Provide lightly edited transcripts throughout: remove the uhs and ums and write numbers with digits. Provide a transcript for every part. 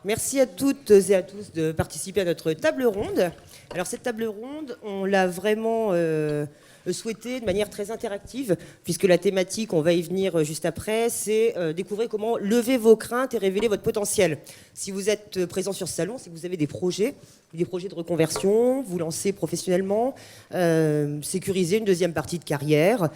Merci à toutes et à tous de participer à notre table ronde. Alors cette table ronde, on l'a vraiment souhaitée de manière très interactive, puisque la thématique, on va y venir juste après, c'est découvrir comment lever vos craintes et révéler votre potentiel. Si vous êtes présent sur ce salon, c'est que vous avez des projets de reconversion, vous lancer professionnellement, sécuriser une deuxième partie de carrière,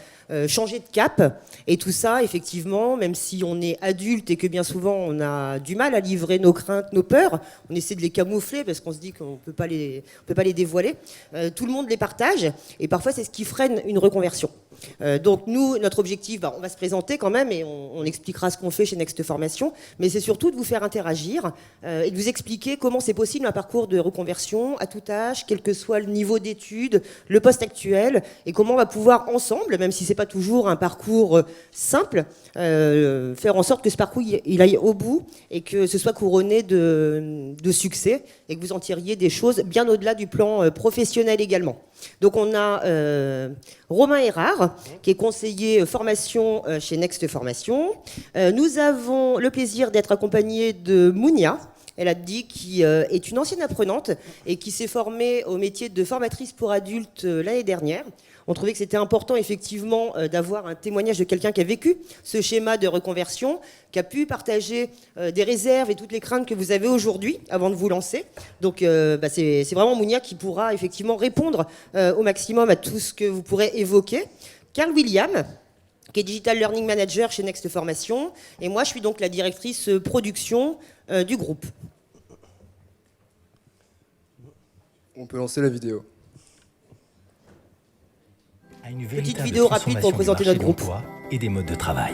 changer de cap. Et tout ça, effectivement, même si on est adulte et que bien souvent on a du mal à livrer nos craintes, nos peurs, on essaie de les camoufler parce qu'on se dit qu'on ne peut pas les dévoiler. Tout le monde les partage et parfois c'est ce qui freine une reconversion. Donc nous, notre objectif, on va se présenter quand même et on expliquera ce qu'on fait chez Next Formation, mais c'est surtout de vous faire interagir et de vous expliquer comment c'est possible un parcours de reconversion à tout âge, quel que soit le niveau d'études, le poste actuel, et comment on va pouvoir ensemble, même si c'est pas toujours un parcours simple, faire en sorte que ce parcours il aille au bout et que ce soit couronné de succès et que vous en tiriez des choses bien au-delà du plan professionnel également. Donc on a Romain Erard, qui est conseiller formation chez Next Formation. Nous avons le plaisir d'être accompagnés de Mounia, elle a dit, qui est une ancienne apprenante et qui s'est formée au métier de formatrice pour adultes l'année dernière. On trouvait que c'était important effectivement d'avoir un témoignage de quelqu'un qui a vécu ce schéma de reconversion, qui a pu partager des réserves et toutes les craintes que vous avez aujourd'hui avant de vous lancer. Donc c'est vraiment Mounia qui pourra effectivement répondre au maximum à tout ce que vous pourrez évoquer. Carl William, qui est Digital Learning Manager chez Next Formation. Et moi, je suis donc la directrice production du groupe. On peut lancer la vidéo. Petite vidéo rapide pour présenter notre groupe. Et des modes de travail.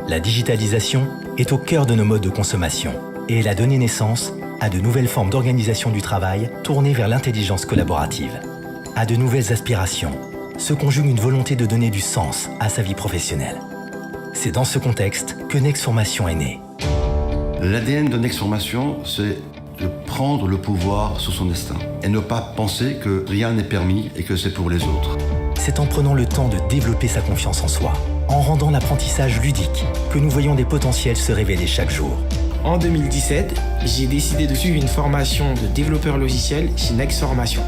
La digitalisation est au cœur de nos modes de consommation et elle a donné naissance à de nouvelles formes d'organisation du travail tournées vers l'intelligence collaborative. À de nouvelles aspirations se conjugue une volonté de donner du sens à sa vie professionnelle. C'est dans ce contexte que Next Formation est née. L'ADN de Next Formation, c'est de prendre le pouvoir sur son destin et ne pas penser que rien n'est permis et que c'est pour les autres. C'est en prenant le temps de développer sa confiance en soi, en rendant l'apprentissage ludique, que nous voyons des potentiels se révéler chaque jour. En 2017, j'ai décidé de suivre une formation de développeur logiciel chez Next Formation.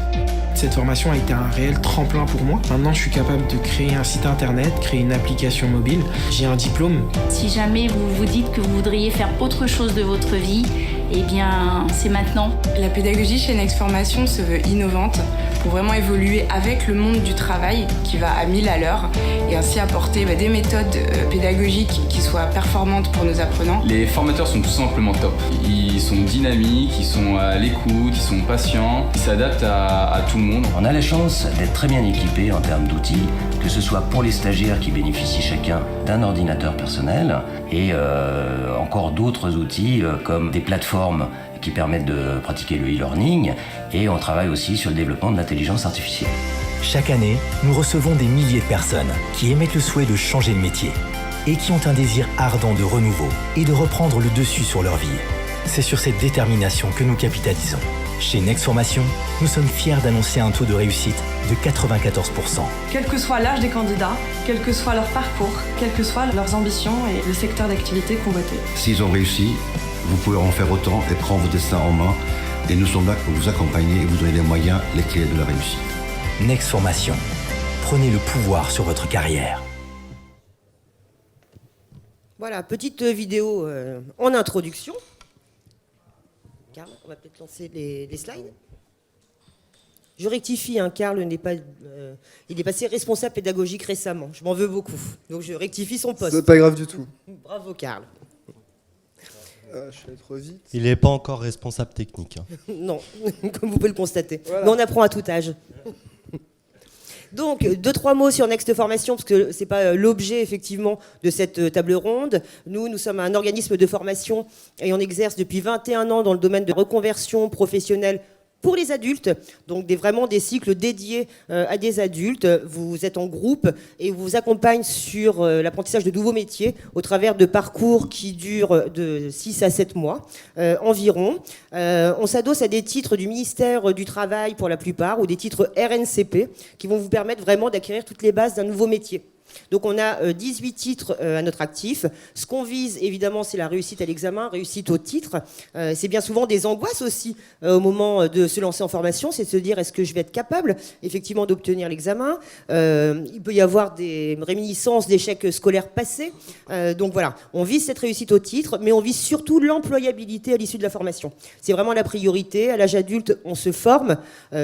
Cette formation a été un réel tremplin pour moi. Maintenant, je suis capable de créer un site internet, créer une application mobile. J'ai un diplôme. Si jamais vous vous dites que vous voudriez faire autre chose de votre vie, eh bien, c'est maintenant. La pédagogie chez Next Formation se veut innovante pour vraiment évoluer avec le monde du travail qui va à 1000 à l'heure et ainsi apporter des méthodes pédagogiques qui soient performantes pour nos apprenants. Les formateurs sont tout simplement top. Ils sont dynamiques, ils sont à l'écoute, ils sont patients, ils s'adaptent à tout le monde. On a la chance d'être très bien équipés en termes d'outils, que ce soit pour les stagiaires qui bénéficient chacun d'un ordinateur personnel et encore d'autres outils comme des plateformes qui permettent de pratiquer le e-learning et on travaille aussi sur le développement de l'intelligence artificielle. Chaque année, nous recevons des milliers de personnes qui émettent le souhait de changer de métier et qui ont un désir ardent de renouveau et de reprendre le dessus sur leur vie. C'est sur cette détermination que nous capitalisons. Chez Next Formation, nous sommes fiers d'annoncer un taux de réussite de 94%. Quel que soit l'âge des candidats, quel que soit leur parcours, quelles que soient leurs ambitions et le secteur d'activité convoité. S'ils ont réussi, vous pouvez en faire autant et prendre vos destins en main. Et nous sommes là pour vous accompagner et vous donner les moyens, les clés de la réussite. Next Formation. Prenez le pouvoir sur votre carrière. Voilà, petite vidéo en introduction. Carl, on va peut-être lancer les slides. Je rectifie, Carl n'est pas, il est passé responsable pédagogique récemment. Je m'en veux beaucoup. Donc je rectifie son poste. C'est pas grave du tout. Bravo, Carl. Je suis allé trop vite. Il n'est pas encore responsable technique. Non, comme vous pouvez le constater. Voilà. Mais on apprend à tout âge. Donc, 2-3 mots sur Next Formation, parce que ce n'est pas l'objet, effectivement, de cette table ronde. Nous sommes un organisme de formation et on exerce depuis 21 ans dans le domaine de reconversion professionnelle Pour les adultes, donc vraiment des cycles dédiés à des adultes, vous êtes en groupe et vous accompagne sur l'apprentissage de nouveaux métiers au travers de parcours qui durent de 6 à 7 mois environ. On s'adosse à des titres du ministère du Travail pour la plupart ou des titres RNCP qui vont vous permettre vraiment d'acquérir toutes les bases d'un nouveau métier. Donc on a 18 titres à notre actif. Ce qu'on vise évidemment c'est la réussite à l'examen, réussite au titre. C'est bien souvent des angoisses aussi au moment de se lancer en formation, c'est de se dire est-ce que je vais être capable effectivement d'obtenir l'examen. Il peut y avoir des réminiscences d'échecs scolaires passés. Donc voilà, on vise cette réussite au titre, mais on vise surtout l'employabilité à l'issue de la formation. C'est vraiment la priorité. À l'âge adulte, on se forme,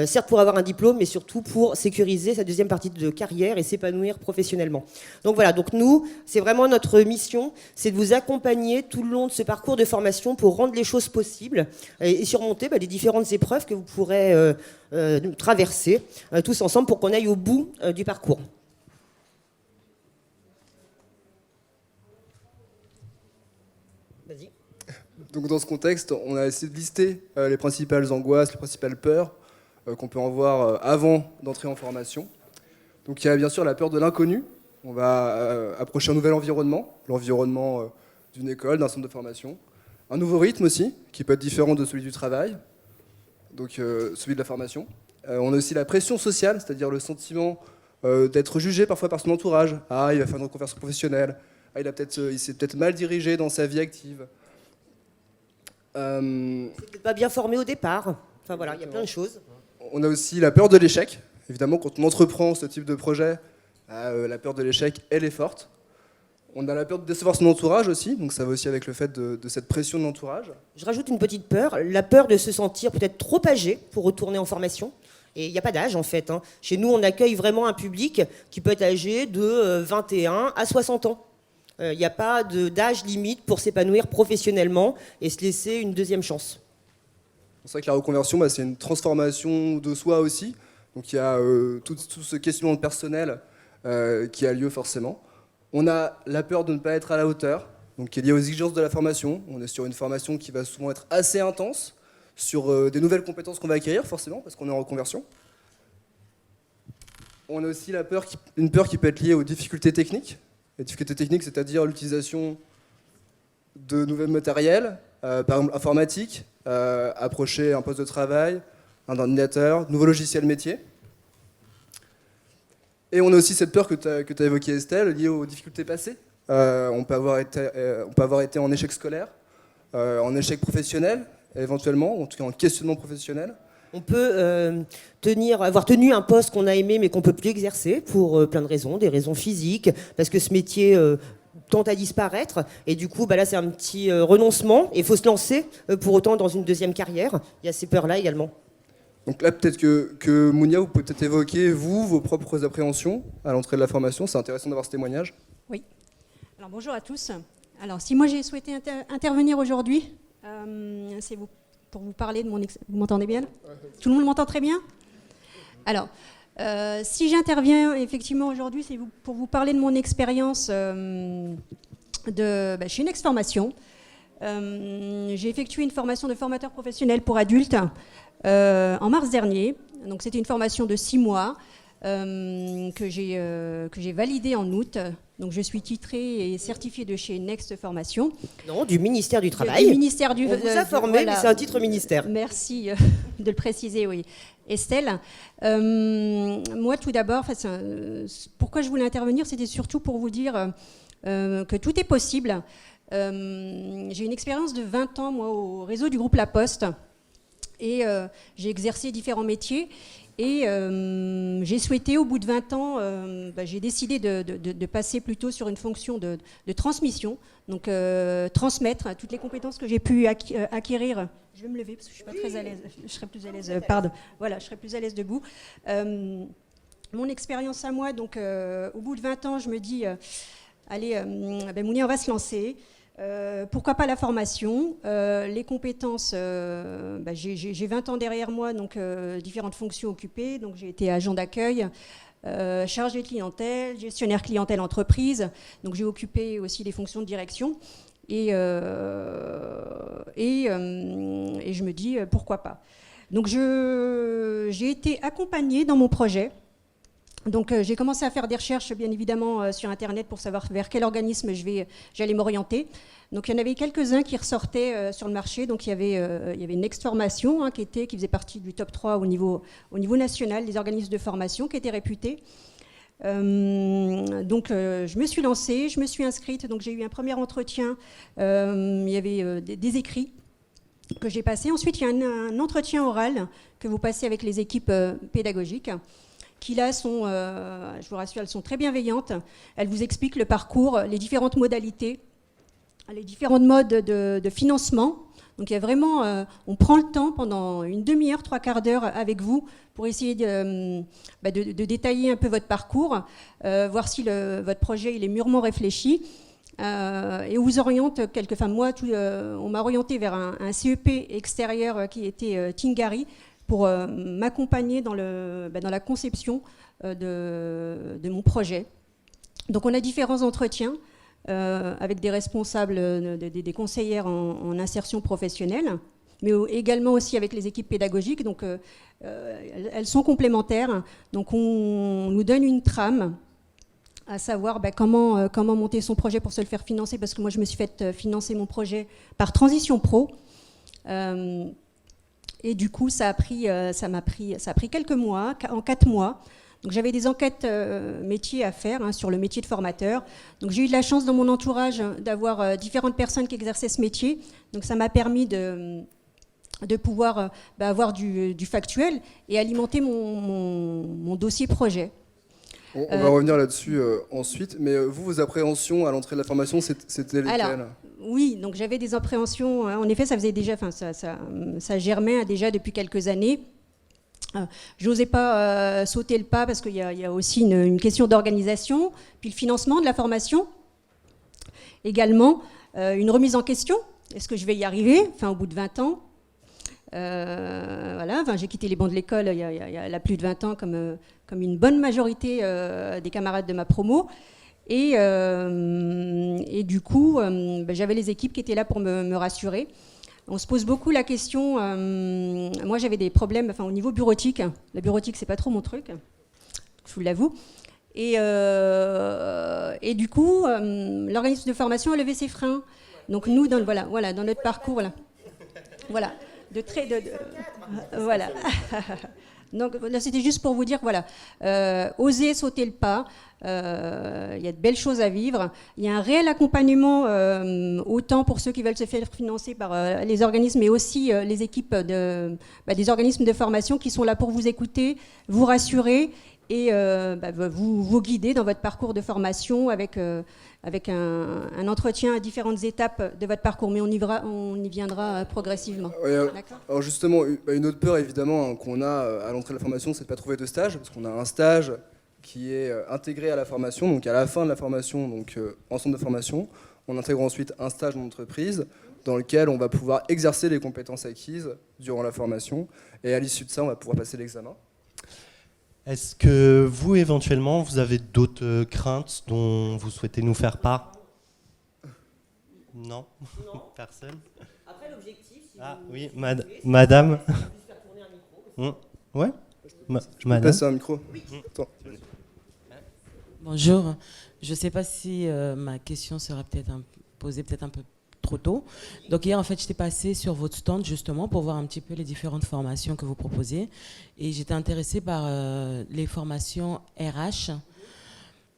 certes pour avoir un diplôme, mais surtout pour sécuriser sa deuxième partie de carrière et s'épanouir professionnellement. Donc voilà, donc nous, c'est vraiment notre mission, c'est de vous accompagner tout le long de ce parcours de formation pour rendre les choses possibles et surmonter les différentes épreuves que vous pourrez traverser tous ensemble pour qu'on aille au bout du parcours. Vas-y. Donc dans ce contexte, on a essayé de lister les principales angoisses, les principales peurs qu'on peut avoir avant d'entrer en formation. Donc il y a bien sûr la peur de l'inconnu. On va approcher un nouvel environnement, l'environnement d'une école, d'un centre de formation. Un nouveau rythme aussi, qui peut être différent de celui du travail, donc celui de la formation. On a aussi la pression sociale, c'est-à-dire le sentiment d'être jugé parfois par son entourage. Ah, il va faire une reconversion professionnelle. Ah, il s'est peut-être mal dirigé dans sa vie active. C'est pas bien formé au départ. Enfin voilà, il y a plein de choses. On a aussi la peur de l'échec. Évidemment, quand on entreprend ce type de projet, la peur de l'échec, elle est forte. On a la peur de décevoir son entourage aussi, donc ça va aussi avec le fait de cette pression de l'entourage. Je rajoute une petite peur, la peur de se sentir peut-être trop âgé pour retourner en formation. Et il n'y a pas d'âge en fait. Chez nous, on accueille vraiment un public qui peut être âgé de 21 à 60 ans. Il n'y a pas d'âge limite pour s'épanouir professionnellement et se laisser une deuxième chance. C'est vrai que la reconversion, c'est une transformation de soi aussi. Donc il y a tout ce questionnement personnel qui a lieu forcément. On a la peur de ne pas être à la hauteur, donc qui est liée aux exigences de la formation. On est sur une formation qui va souvent être assez intense, sur des nouvelles compétences qu'on va acquérir forcément, parce qu'on est en reconversion. On a aussi une peur qui peut être liée aux difficultés techniques. Les difficultés techniques, c'est-à-dire l'utilisation de nouveaux matériels, par exemple informatique, approcher un poste de travail, un ordinateur, nouveaux logiciels métiers. Et on a aussi cette peur que tu as évoquée, Estelle, liée aux difficultés passées. On peut avoir été en échec scolaire, en échec professionnel, éventuellement, ou en tout cas en questionnement professionnel. On peut avoir tenu un poste qu'on a aimé mais qu'on ne peut plus exercer pour plein de raisons, des raisons physiques, parce que ce métier tend à disparaître. Et du coup, là, c'est un petit renoncement. Et il faut se lancer pour autant dans une deuxième carrière. Il y a ces peurs-là également. Donc là, peut-être que Mounia, vous pouvez peut-être évoquer, vous, vos propres appréhensions à l'entrée de la formation. C'est intéressant d'avoir ce témoignage. Oui. Alors bonjour à tous. Alors si moi j'ai souhaité intervenir aujourd'hui, c'est pour vous parler de mon... Vous m'entendez bien? Tout le monde m'entend très bien? Alors, si j'interviens effectivement aujourd'hui, c'est pour vous parler de mon expérience chez Next Formation. J'ai effectué une formation de formateur professionnel pour adultes en mars dernier. Donc c'était une formation de 6 mois que j'ai validée en août. Donc je suis titrée et certifiée de chez Next Formation. Non, du ministère du Travail. Du ministère du... On vous a formé, voilà. Mais c'est un titre ministère. Merci de le préciser, oui. Estelle, moi tout d'abord, pourquoi je voulais intervenir, c'était surtout pour vous dire que tout est possible. J'ai une expérience de 20 ans, moi, au réseau du groupe La Poste. Et j'ai exercé différents métiers. Et j'ai souhaité, au bout de 20 ans, j'ai décidé de passer plutôt sur une fonction de transmission. Donc transmettre toutes les compétences que j'ai pu acquérir. Je vais me lever parce que je ne suis pas très à l'aise. Je serai plus à l'aise, pardon. Voilà, je serai plus à l'aise debout. Mon expérience à moi, donc au bout de 20 ans, je me dis, allez, Mounia, on va se lancer. Pourquoi pas la formation, les compétences, j'ai 20 ans derrière moi, donc différentes fonctions occupées. Donc j'ai été agent d'accueil, chargé de clientèle, gestionnaire clientèle entreprise. Donc j'ai occupé aussi des fonctions de direction. Et je me dis pourquoi pas. Donc j'ai été accompagnée dans mon projet. Donc j'ai commencé à faire des recherches bien évidemment sur internet pour savoir vers quel organisme j'allais m'orienter. Donc il y en avait quelques-uns qui ressortaient sur le marché. Donc il y avait Next Formation qui faisait partie du top 3 au niveau national des organismes de formation qui étaient réputés. Donc je me suis lancée, je me suis inscrite, donc j'ai eu un premier entretien, il y avait des écrits que j'ai passés. Ensuite il y a un entretien oral que vous passez avec les équipes pédagogiques qui là sont, je vous rassure, elles sont très bienveillantes. Elles vous expliquent le parcours, les différentes modalités, les différents modes de financement. Donc il y a vraiment, on prend le temps pendant une demi-heure, 3/4 d'heure avec vous pour essayer de détailler un peu votre parcours, voir si votre projet il est mûrement réfléchi. Et on vous oriente, moi, on m'a orienté vers un CEP extérieur qui était Tingari pour m'accompagner dans la conception de mon projet. Donc on a différents entretiens avec des responsables, des conseillères en insertion professionnelle, mais également aussi avec les équipes pédagogiques. Donc elles sont complémentaires. Donc on nous donne une trame, à savoir comment monter son projet pour se le faire financer, parce que moi je me suis fait financer mon projet par Transition Pro. Et du coup ça a pris quelques mois, en 4 mois. Donc j'avais des enquêtes métiers à faire sur le métier de formateur. Donc j'ai eu de la chance dans mon entourage d'avoir différentes personnes qui exerçaient ce métier. Donc ça m'a permis de pouvoir avoir du factuel et alimenter mon dossier projet. On va revenir là-dessus ensuite, mais vos appréhensions à l'entrée de la formation, c'était lesquelles? Alors, oui, donc j'avais des appréhensions. En effet, ça faisait déjà, ça germait déjà depuis quelques années. J'osais pas sauter le pas parce qu'il y a aussi une question d'organisation, puis le financement de la formation. Également, une remise en question. Est-ce que je vais y arriver au bout de 20 ans voilà, j'ai quitté les bancs de l'école il y a là plus de 20 ans comme une bonne majorité des camarades de ma promo. Et du coup, j'avais les équipes qui étaient là pour me rassurer. On se pose beaucoup la question. Moi, j'avais des problèmes au niveau bureautique. La bureautique, c'est pas trop mon truc, je vous l'avoue. Et du coup, l'organisme de formation a levé ses freins. Donc nous, dans notre parcours, voilà, voilà. Donc là, c'était juste pour vous dire, osez sauter le pas. Il y a de belles choses à vivre. Il y a un réel accompagnement, autant pour ceux qui veulent se faire financer par les organismes, mais aussi les équipes des organismes de formation qui sont là pour vous écouter, vous rassurer et vous guider dans votre parcours de formation avec un entretien à différentes étapes de votre parcours. Mais on y viendra progressivement. Alors justement, une autre peur évidemment qu'on a à l'entrée de la formation, c'est de ne pas trouver de stage, parce qu'on a un stage qui est intégré à la formation, donc à la fin de la formation, donc en centre de formation, on intègre ensuite un stage en entreprise dans lequel on va pouvoir exercer les compétences acquises durant la formation, et à l'issue de ça, on va pouvoir passer l'examen. Est-ce que vous, éventuellement, vous avez d'autres craintes dont vous souhaitez nous faire part? Non. Personne. Après, l'objectif... Oui, madame. Ouais. Madame. Passer un micro. Oui. Attends. Bonjour. Je ne sais pas si ma question sera posée peut-être un peu trop tôt. Donc hier, en fait, j'étais passée sur votre stand justement pour voir un petit peu les différentes formations que vous proposez. Et j'étais intéressée par les formations RH.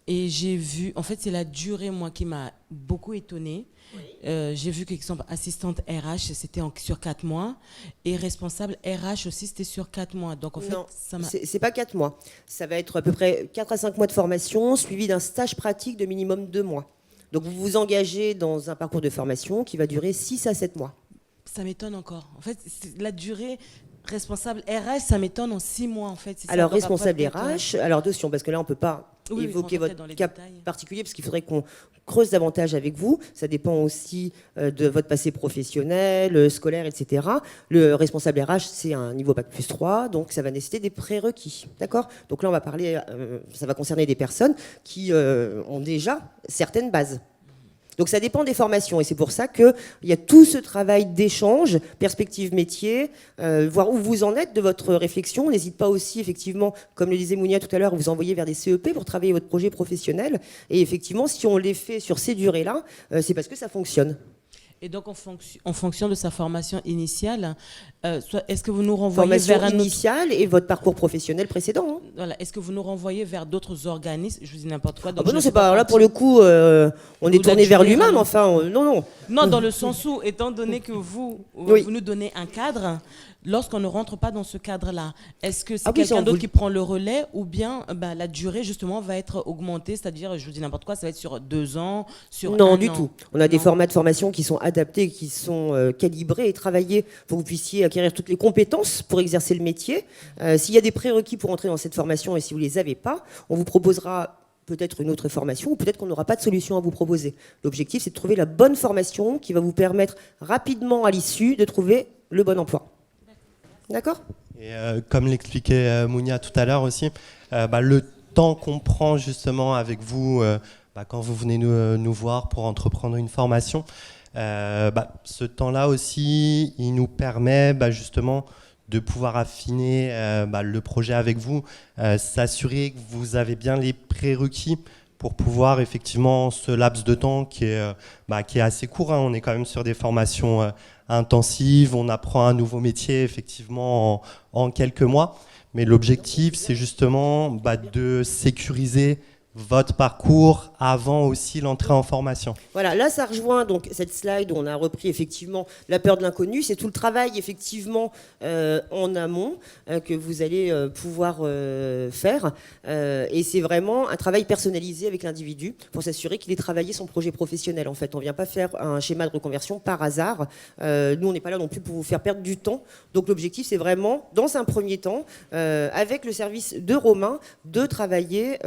Et j'ai vu, en fait, c'est la durée, moi, qui m'a beaucoup étonnée. J'ai vu qu'exemple, assistante RH, c'était sur 4 mois. Et responsable RH aussi, c'était sur 4 mois. Donc, en fait, non, c'est pas 4 mois. Ça va être à peu près 4 à 5 mois de formation, suivi d'un stage pratique de minimum 2 mois. Donc, vous vous engagez dans un parcours de formation qui va durer 6 à 7 mois. Ça m'étonne encore. En fait, la durée... Responsable RH, ça m'étonne en 6 mois en fait. Alors responsable RH, alors attention parce que là on ne peut pas évoquer votre cas particulier parce qu'il faudrait qu'on creuse davantage avec vous. Ça dépend aussi de votre passé professionnel, scolaire, etc. Le responsable RH c'est un niveau Bac plus 3, donc ça va nécessiter des prérequis. D'accord ? Donc là on va parler, ça va concerner des personnes qui ont déjà certaines bases. Donc ça dépend des formations et c'est pour ça qu'il y a tout ce travail d'échange, perspective métier, voir où vous en êtes de votre réflexion. N'hésite pas aussi, effectivement, comme le disait Mounia tout à l'heure, vous envoyer vers des CEP pour travailler votre projet professionnel. Et effectivement, si on les fait sur ces durées-là, c'est parce que ça fonctionne. Et donc, en fonction de sa formation initiale, est-ce que vous nous renvoyez vers un autre... initiale et votre parcours professionnel précédent. Hein. Voilà. Est-ce que vous nous renvoyez vers d'autres organismes? Je vous dis n'importe quoi. Donc non, c'est pas là pour le coup. On est tourné vers l'humain, enfin, non. Non, dans le sens où, étant donné que vous nous donnez un cadre, lorsqu'on ne rentre pas dans ce cadre-là, est-ce que c'est quelqu'un d'autre qui prend le relais ou bien la durée justement va être augmentée, c'est-à-dire, je vous dis n'importe quoi, ça va être sur 2 ans, sur un an? Non, du tout. On a des formats de formation qui sont adaptés, qui sont calibrés et travaillés pour que vous puissiez acquérir toutes les compétences pour exercer le métier. S'il y a des prérequis pour entrer dans cette formation et si vous ne les avez pas, on vous proposera peut-être une autre formation ou peut-être qu'on n'aura pas de solution à vous proposer. L'objectif, c'est de trouver la bonne formation qui va vous permettre rapidement à l'issue de trouver le bon emploi. D'accord ? Et comme l'expliquait Mounia tout à l'heure aussi, le temps qu'on prend justement avec vous quand vous venez nous voir pour entreprendre une formation, ce temps-là aussi, il nous permet justement de pouvoir affiner le projet avec vous, s'assurer que vous avez bien les prérequis pour pouvoir effectivement ce laps de temps qui est assez court. Hein. On est quand même sur des formations intensives, on apprend un nouveau métier effectivement en quelques mois. Mais l'objectif, c'est justement de sécuriser votre parcours avant aussi l'entrée en formation. Voilà, là ça rejoint donc cette slide où on a repris effectivement la peur de l'inconnu, c'est tout le travail effectivement en amont que vous allez pouvoir faire et c'est vraiment un travail personnalisé avec l'individu pour s'assurer qu'il ait travaillé son projet professionnel. En fait, on ne vient pas faire un schéma de reconversion par hasard, nous on n'est pas là non plus pour vous faire perdre du temps, donc l'objectif c'est vraiment dans un premier temps avec le service de Romain de travailler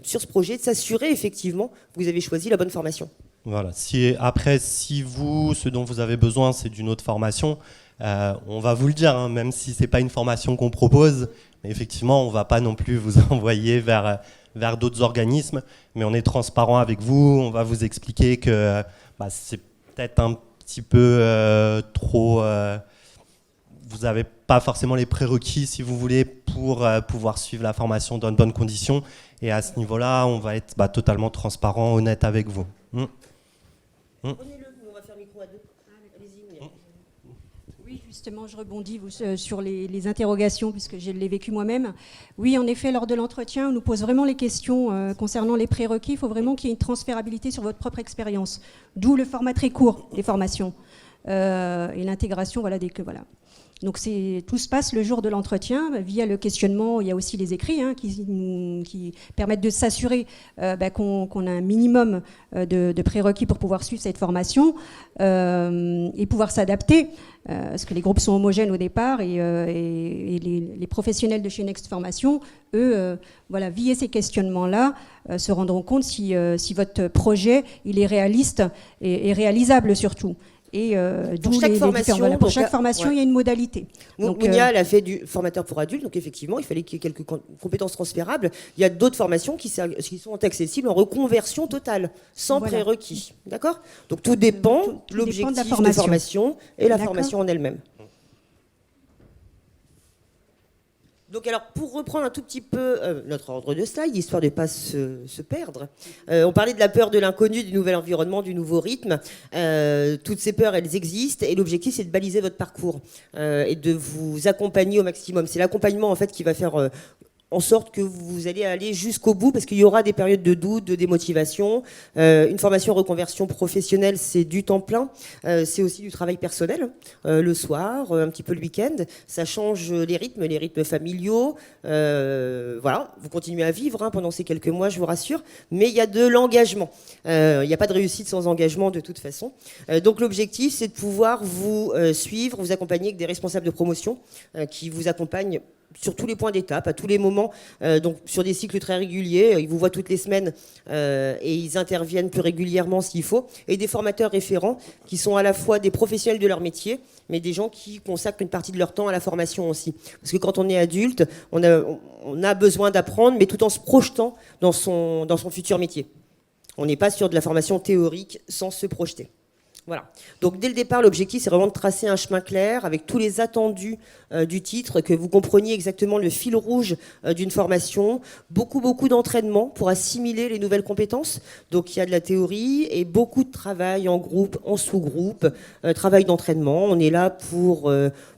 sur ce projet, de s'assurer effectivement que vous avez choisi la bonne formation. Voilà. Si ce dont vous avez besoin, c'est d'une autre formation, on va vous le dire, hein, même si c'est pas une formation qu'on propose, mais effectivement, on va pas non plus vous envoyer vers d'autres organismes, mais on est transparent avec vous, on va vous expliquer que c'est peut-être un petit peu trop... vous n'avez pas forcément les prérequis, si vous voulez, pour pouvoir suivre la formation dans de bonnes conditions. Et à ce niveau-là, on va être totalement transparent, honnête avec vous. Prenez-le, on va faire micro à deux. Allez-y. Oui, justement, je rebondis sur les interrogations, puisque je l'ai vécu moi-même. Oui, en effet, lors de l'entretien, on nous pose vraiment les questions concernant les prérequis. Il faut vraiment qu'il y ait une transférabilité sur votre propre expérience. D'où le format très court des formations. Et l'intégration, Donc tout se passe le jour de l'entretien via le questionnement. Il y a aussi les écrits qui permettent de s'assurer qu'on a un minimum de prérequis pour pouvoir suivre cette formation et pouvoir s'adapter, parce que les groupes sont homogènes au départ et les professionnels de chez Next Formation, eux, via ces questionnements-là, se rendront compte si votre projet il est réaliste et réalisable surtout. Et pour chaque formation, pour chaque formation, il y a une modalité. Mounia, elle a fait du formateur pour adultes, donc effectivement, il fallait qu'il y ait quelques compétences transférables. Il y a d'autres formations qui sont accessibles en reconversion totale, sans prérequis. D'accord ? Donc tout dépend de l'objectif de formation et la formation en elle-même. Donc alors, pour reprendre un tout petit peu notre ordre de slide, histoire de ne pas se perdre, on parlait de la peur de l'inconnu, du nouvel environnement, du nouveau rythme. Toutes ces peurs, elles existent et l'objectif, c'est de baliser votre parcours et de vous accompagner au maximum. C'est l'accompagnement, en fait, qui va faire... en sorte que vous allez aller jusqu'au bout, parce qu'il y aura des périodes de doute, de démotivation. Une formation reconversion professionnelle, c'est du temps plein. C'est aussi du travail personnel, le soir, un petit peu le week-end. Ça change les rythmes familiaux. Vous continuez à vivre pendant ces quelques mois, je vous rassure. Mais il y a de l'engagement. Il n'y a pas de réussite sans engagement, de toute façon. Donc l'objectif, c'est de pouvoir vous suivre, vous accompagner avec des responsables de promotion qui vous accompagnent sur tous les points d'étape, à tous les moments, donc sur des cycles très réguliers. Ils vous voient toutes les semaines et ils interviennent plus régulièrement s'il faut. Et des formateurs référents qui sont à la fois des professionnels de leur métier, mais des gens qui consacrent une partie de leur temps à la formation aussi. Parce que quand on est adulte, on a besoin d'apprendre, mais tout en se projetant dans son futur métier. On n'est pas sur de la formation théorique sans se projeter. Voilà. Donc dès le départ, l'objectif, c'est vraiment de tracer un chemin clair avec tous les attendus du titre, que vous compreniez exactement le fil rouge d'une formation, beaucoup d'entraînement pour assimiler les nouvelles compétences. Donc il y a de la théorie et beaucoup de travail en groupe, en sous-groupe, travail d'entraînement. On est là pour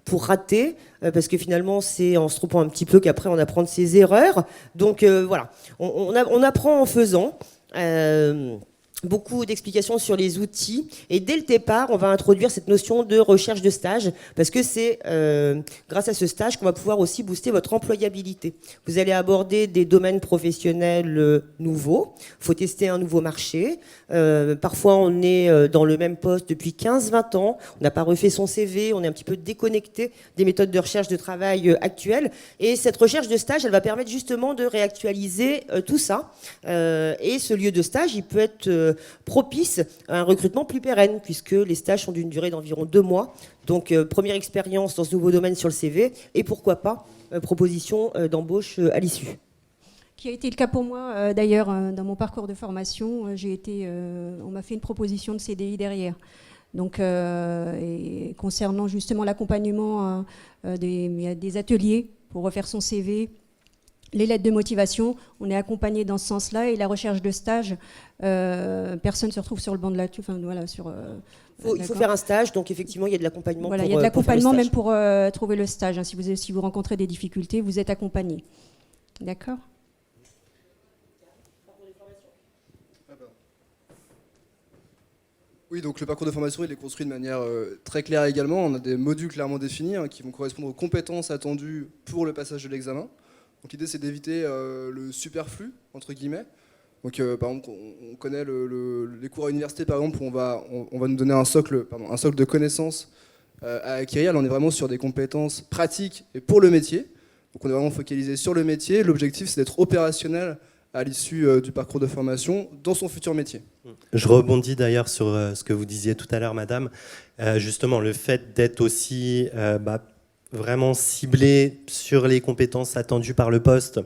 rater, parce que finalement, c'est en se trompant un petit peu qu'après on apprend de ses erreurs. Donc voilà, on apprend en faisant. Beaucoup d'explications sur les outils, et dès le départ on va introduire cette notion de recherche de stage, parce que c'est grâce à ce stage qu'on va pouvoir aussi booster votre employabilité. Vous allez aborder des domaines professionnels nouveaux, il faut tester un nouveau marché, parfois on est dans le même poste depuis 15-20 ans, on n'a pas refait son CV, on est un petit peu déconnecté des méthodes de recherche de travail actuelles, et cette recherche de stage, elle va permettre justement de réactualiser tout ça, et ce lieu de stage, il peut être propice à un recrutement plus pérenne, puisque les stages sont d'une durée d'environ 2 mois. Donc première expérience dans ce nouveau domaine sur le CV, et pourquoi pas proposition d'embauche à l'issue. Qui a été le cas pour moi d'ailleurs dans mon parcours de formation. On m'a fait une proposition de CDI derrière. Donc, et concernant justement l'accompagnement des ateliers pour refaire son CV, les lettres de motivation, on est accompagné dans ce sens-là, et la recherche de stage, personne ne se retrouve sur le banc de la touche. Enfin, voilà, il faut faire un stage, donc effectivement il y a de l'accompagnement. Voilà, il y a de l'accompagnement même pour trouver le stage. Hein. Si vous rencontrez des difficultés, vous êtes accompagné. D'accord ? Oui, donc le parcours de formation, il est construit de manière très claire également. On a des modules clairement définis qui vont correspondre aux compétences attendues pour le passage de l'examen. Donc l'idée, c'est d'éviter le superflu, entre guillemets. Donc par exemple, on connaît les cours à l'université, par exemple, où on va nous donner un socle de connaissances à acquérir. Là, on est vraiment sur des compétences pratiques et pour le métier. Donc on est vraiment focalisé sur le métier. L'objectif, c'est d'être opérationnel à l'issue du parcours de formation dans son futur métier. Je rebondis d'ailleurs sur ce que vous disiez tout à l'heure, madame. Justement, le fait d'être aussi vraiment ciblé sur les compétences attendues par le poste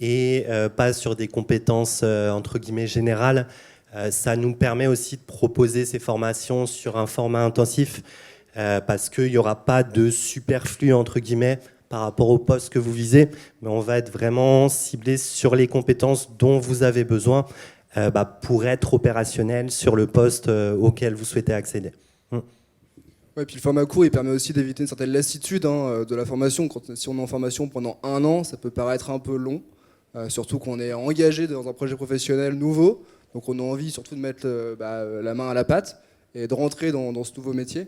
et pas sur des compétences entre guillemets générales, ça nous permet aussi de proposer ces formations sur un format intensif parce qu'il n'y aura pas de superflu entre guillemets par rapport au poste que vous visez, mais on va être vraiment ciblé sur les compétences dont vous avez besoin pour être opérationnel sur le poste auquel vous souhaitez accéder. Ouais, puis le format court, il permet aussi d'éviter une certaine lassitude de la formation. Si on est en formation pendant 1 an, ça peut paraître un peu long, surtout qu'on est engagé dans un projet professionnel nouveau, donc on a envie surtout de mettre la main à la pâte et de rentrer dans ce nouveau métier.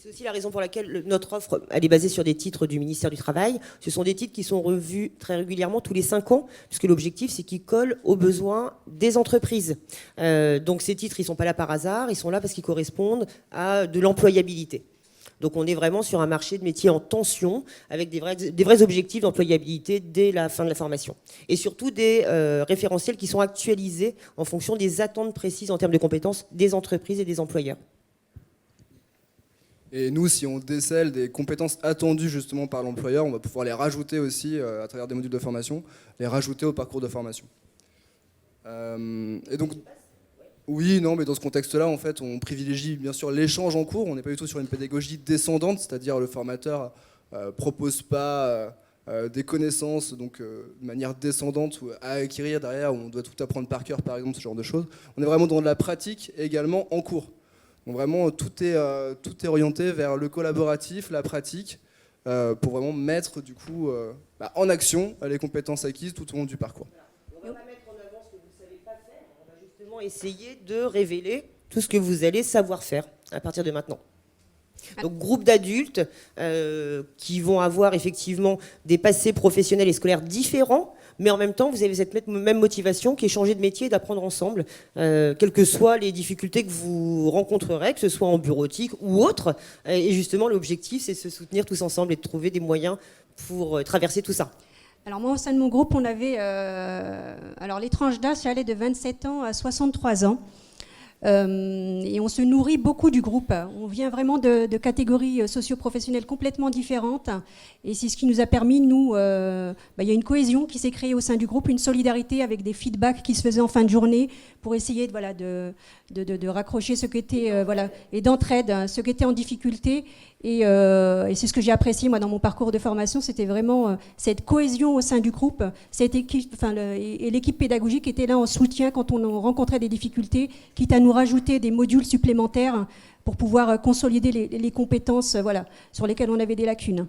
C'est aussi la raison pour laquelle notre offre elle est basée sur des titres du ministère du Travail. Ce sont des titres qui sont revus très régulièrement, tous les 5 ans, puisque l'objectif, c'est qu'ils collent aux besoins des entreprises. Donc ces titres, ils ne sont pas là par hasard, ils sont là parce qu'ils correspondent à de l'employabilité. Donc on est vraiment sur un marché de métiers en tension, avec des vrais objectifs d'employabilité dès la fin de la formation. Et surtout des référentiels qui sont actualisés en fonction des attentes précises en termes de compétences des entreprises et des employeurs. Et nous, si on décèle des compétences attendues justement par l'employeur, on va pouvoir les rajouter aussi à travers des modules de formation, les rajouter au parcours de formation. Et donc, oui, non, mais dans ce contexte-là, en fait, on privilégie bien sûr l'échange en cours. On n'est pas du tout sur une pédagogie descendante, c'est-à-dire le formateur propose pas des connaissances donc de manière descendante à acquérir derrière, où on doit tout apprendre par cœur, par exemple, ce genre de choses. On est vraiment dans de la pratique également en cours. Donc vraiment, tout est orienté vers le collaboratif, la pratique, pour vraiment mettre du coup en action les compétences acquises tout au long du parcours. On ne va pas mettre en avant ce que vous ne savez pas faire, on va justement essayer de révéler tout ce que vous allez savoir faire à partir de maintenant. Donc groupe d'adultes qui vont avoir effectivement des passés professionnels et scolaires différents, mais en même temps, vous avez cette même motivation qui est changer de métier et d'apprendre ensemble, quelles que soient les difficultés que vous rencontrerez, que ce soit en bureautique ou autre. Et justement, l'objectif, c'est de se soutenir tous ensemble et de trouver des moyens pour traverser tout ça. Alors moi, au sein de mon groupe, on avait... alors les tranches d'âge, ça allait de 27 ans à 63 ans. Et on se nourrit beaucoup du groupe. On vient vraiment de catégories socio-professionnelles complètement différentes. Et c'est ce qui nous a permis, nous, il y a une cohésion qui s'est créée au sein du groupe, une solidarité avec des feedbacks qui se faisaient en fin de journée pour essayer de raccrocher ce qui était, et d'entraide, ce qui était en difficulté. Et c'est ce que j'ai apprécié, moi, dans mon parcours de formation, c'était vraiment cette cohésion au sein du groupe, cette équipe, et l'équipe pédagogique était là en soutien quand on rencontrait des difficultés, quitte à nous rajouter des modules supplémentaires pour pouvoir consolider les compétences sur lesquelles on avait des lacunes.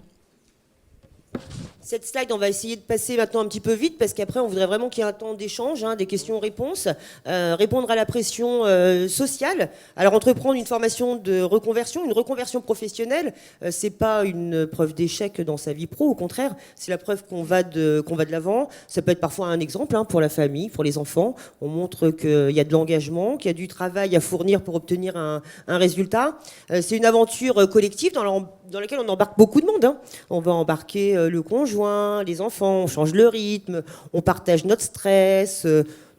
Cette slide, on va essayer de passer maintenant un petit peu vite parce qu'après, on voudrait vraiment qu'il y ait un temps d'échange, des questions-réponses, répondre à la pression sociale. Alors, entreprendre une formation de reconversion, une reconversion professionnelle, c'est pas une preuve d'échec dans sa vie pro, au contraire, c'est la preuve qu'on va de l'avant. Ça peut être parfois un exemple pour la famille, pour les enfants. On montre qu'il y a de l'engagement, qu'il y a du travail à fournir pour obtenir un résultat. C'est une aventure collective dans laquelle on embarque beaucoup de monde. On va embarquer le conjoint, les enfants, on change le rythme, on partage notre stress,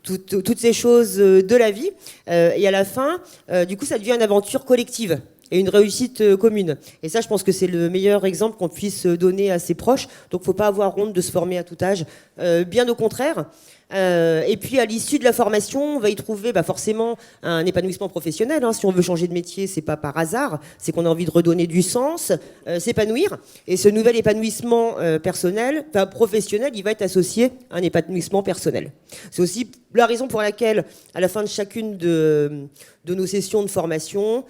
toutes ces choses de la vie. Et à la fin, du coup, ça devient une aventure collective et une réussite commune. Et ça, je pense que c'est le meilleur exemple qu'on puisse donner à ses proches. Donc, il ne faut pas avoir honte de se former à tout âge. Bien au contraire. Et puis à l'issue de la formation, on va y trouver forcément un épanouissement professionnel. Si on veut changer de métier, c'est pas par hasard, c'est qu'on a envie de redonner du sens, s'épanouir. Et ce nouvel épanouissement professionnel, il va être associé à un épanouissement personnel. C'est aussi la raison pour laquelle, à la fin de chacune de nos sessions de formation,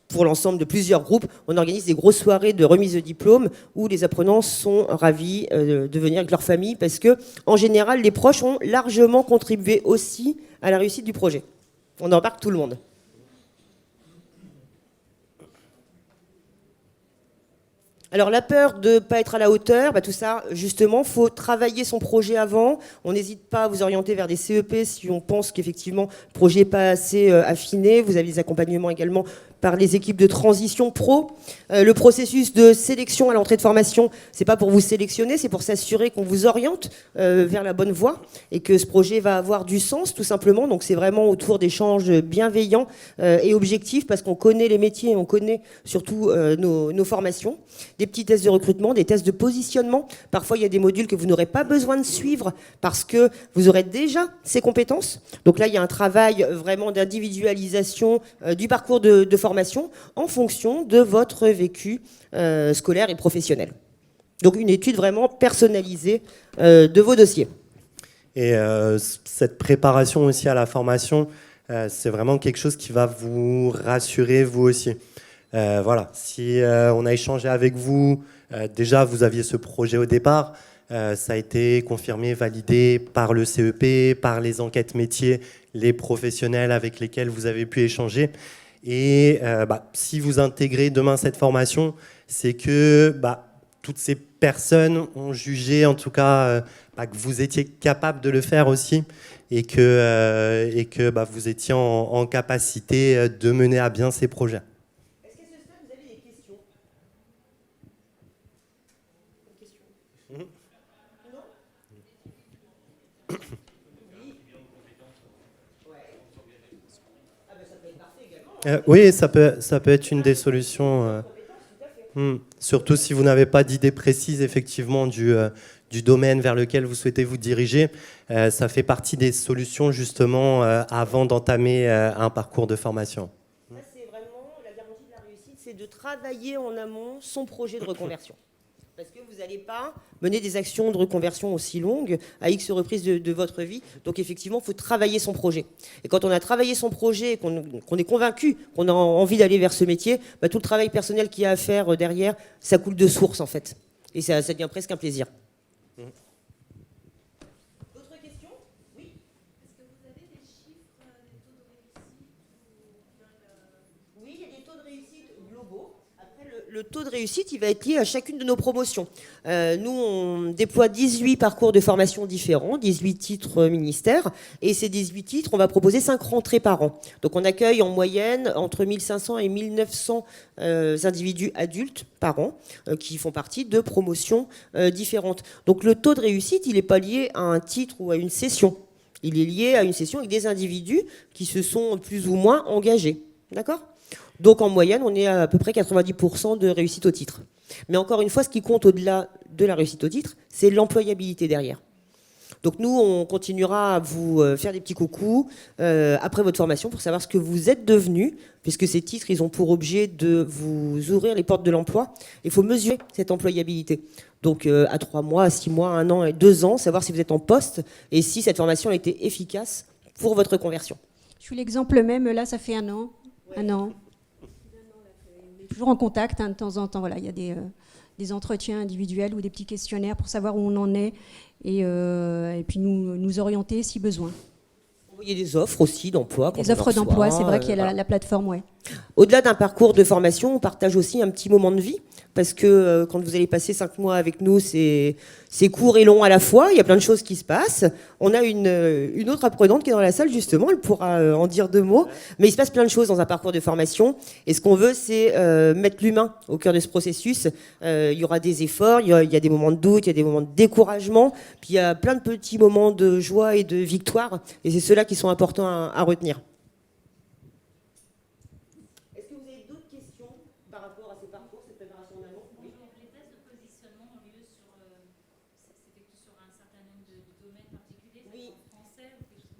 pour l'ensemble de plusieurs groupes, on organise des grosses soirées de remise de diplôme où les apprenants sont ravis de venir avec leur famille parce que, en général, les proches ont largement contribué aussi à la réussite du projet. On embarque tout le monde. Alors la peur de ne pas être à la hauteur, tout ça, justement, il faut travailler son projet avant. On n'hésite pas à vous orienter vers des CEP si on pense qu'effectivement le projet n'est pas assez affiné. Vous avez des accompagnements également par les équipes de transition pro. Le processus de sélection à l'entrée de formation, c'est pas pour vous sélectionner, c'est pour s'assurer qu'on vous oriente vers la bonne voie et que ce projet va avoir du sens, tout simplement. Donc c'est vraiment autour d'échanges bienveillants et objectifs parce qu'on connaît les métiers et on connaît surtout nos formations. Des petits tests de recrutement, des tests de positionnement. Parfois, il y a des modules que vous n'aurez pas besoin de suivre parce que vous aurez déjà ces compétences. Donc là, il y a un travail vraiment d'individualisation du parcours de formation en fonction de votre vécu scolaire et professionnel. Donc une étude vraiment personnalisée de vos dossiers. Et cette préparation aussi à la formation, c'est vraiment quelque chose qui va vous rassurer vous aussi. Si on a échangé avec vous, déjà vous aviez ce projet au départ, ça a été confirmé, validé par le CEP, par les enquêtes métiers, les professionnels avec lesquels vous avez pu échanger. Et si vous intégrez demain cette formation, c'est que toutes ces personnes ont jugé en tout cas que vous étiez capable de le faire aussi et que vous étiez en capacité de mener à bien ces projets. Oui, ça peut être une des solutions. Surtout si vous n'avez pas d'idée précise, effectivement, du domaine vers lequel vous souhaitez vous diriger. Ça fait partie des solutions, justement, avant d'entamer un parcours de formation. Ça, c'est vraiment la garantie de la réussite, c'est de travailler en amont son projet de reconversion. Parce que vous n'allez pas mener des actions de reconversion aussi longues à X reprises de votre vie. Donc effectivement, il faut travailler son projet. Et quand on a travaillé son projet et qu'on est convaincu qu'on a envie d'aller vers ce métier, tout le travail personnel qu'il y a à faire derrière, ça coule de source en fait. Et ça devient presque un plaisir. D'autres questions ? Oui. Est-ce que vous avez des chiffres des taux de réussite ? Oui, il y a des taux de réussite globaux. Après, le taux de réussite, il va être lié à chacune de nos promotions. Nous, on déploie 18 parcours de formation différents, 18 titres ministères. Et ces 18 titres, on va proposer 5 rentrées par an. Donc, on accueille en moyenne entre 1500 et 1900 individus adultes par an qui font partie de promotions différentes. Donc, le taux de réussite, il n'est pas lié à un titre ou à une session. Il est lié à une session avec des individus qui se sont plus ou moins engagés. D'accord ? Donc en moyenne, on est à peu près 90% de réussite au titre. Mais encore une fois, ce qui compte au-delà de la réussite au titre, c'est l'employabilité derrière. Donc nous, on continuera à vous faire des petits coucous après votre formation pour savoir ce que vous êtes devenu, puisque ces titres, ils ont pour objet de vous ouvrir les portes de l'emploi. Il faut mesurer cette employabilité. Donc à 3 mois, à 6 mois, 1 an et 2 ans, savoir si vous êtes en poste et si cette formation a été efficace pour votre conversion. Je suis l'exemple même, là, ça fait 1 an. Ouais. 1 an. On est toujours en contact de temps en temps. Voilà, il y a des entretiens individuels ou des petits questionnaires pour savoir où on en est et puis nous orienter si besoin. Il y a des offres aussi d'emploi. Des offres d'emploi, c'est vrai qu'il y a la plateforme, ouais. Au-delà d'un parcours de formation, on partage aussi un petit moment de vie, parce que quand vous allez passer 5 mois avec nous, c'est court et long à la fois, il y a plein de choses qui se passent. On a une autre apprenante qui est dans la salle, justement, elle pourra en dire 2 mots, mais il se passe plein de choses dans un parcours de formation, et ce qu'on veut, c'est mettre l'humain au cœur de ce processus. Il y aura des efforts, il y a des moments de doute, il y a des moments de découragement, puis il y a plein de petits moments de joie et de victoire, et c'est ceux-là qui sont importants à retenir.